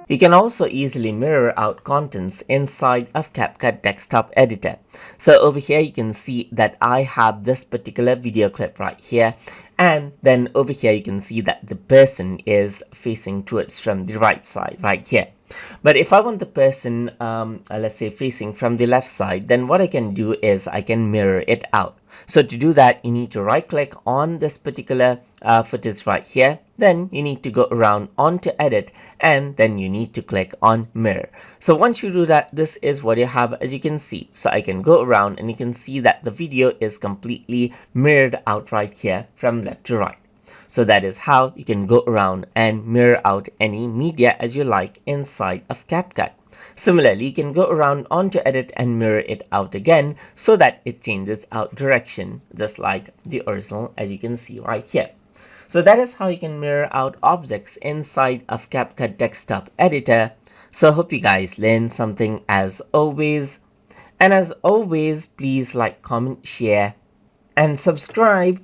You can also easily mirror out contents inside of CapCut desktop editor. So over here you can see that I have this particular video clip right here, and then over here you can see that the person is facing towards from the right side right here. But if I want the person, let's say facing from the left side, then what I can do is I can mirror it out. So to do that, you need to right click on this particular footage right here. Then you need to go around onto edit, and then you need to click on mirror. So once you do that, this is what you have, as you can see. So I can go around and you can see that the video is completely mirrored out right here from left to right. So that is how you can go around and mirror out any media as you like inside of CapCut. Similarly, you can go around onto edit and mirror it out again so that it changes out direction, just like the original, as you can see right here. So that is how you can mirror out objects inside of CapCut desktop editor. So I hope you guys learned something as always. And as always, please like, comment, share, and subscribe